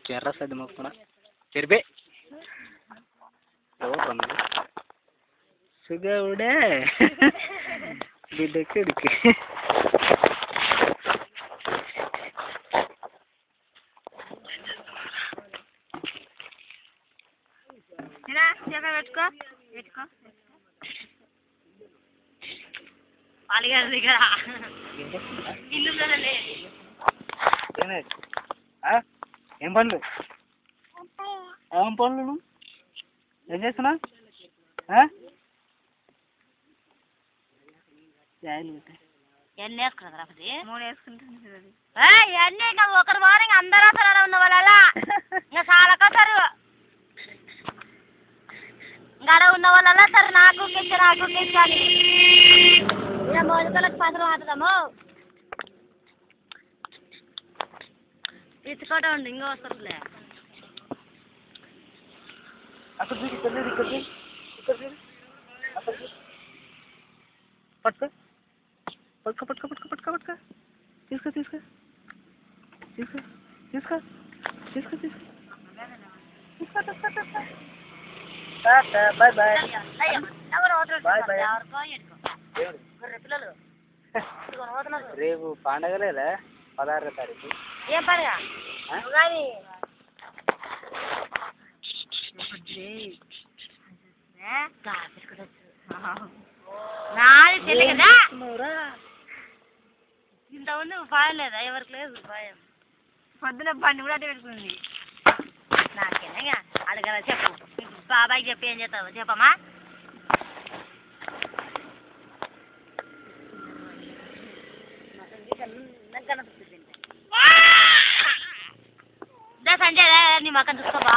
చెర్ర సది మొక్కన చెరిపే సుగవుడే బిడ్డకి పెట్టుకో పెట్టుకో పాలిగారు దగ్గర ఇల్లు ఏం పనులు ఏం పనులు నువ్వు ఏం చేస్తున్నా ఎన్ని వేసుకున్నా మూడు వేసుకుంటుంది ఇవన్నీ ఇంకా ఒకరు వారం అందరూ అసలు ఉన్న వాళ్ళ ఇంకా చాలా కసరు గడ ఉన్న వాళ్ళ సరే నాకు కించాలి ఇలా మోజుకలకు పసరం ఆడుదాము ఇచ్చుకోవటం ఉంది ఇంకో వస్తుందిలే పట్టుకో పట్టుకో పట్టుకో పట్టుకో పట్టుకో పట్టుకో తీసుకో తీసుకో తీసుకో తీసుకో తీసుకో తీసుకో తీసుకో బాయ్ బాయ్ రేపు పండగ లేదా 16వ తారీఖు ఏం పండుగ నాది తెలియదా ఇంత ఉంది భయం లేదా ఎవరికి లేదు భయం పొద్దున బండి కూడా అట్టే పెట్టుకుంది నాకేనా అడగల చెప్పు బాబాయ్కి చెప్పి ఏం చేస్తావు చెప్పమ్మా సంజయ్ నీ మకం చూసుకోబా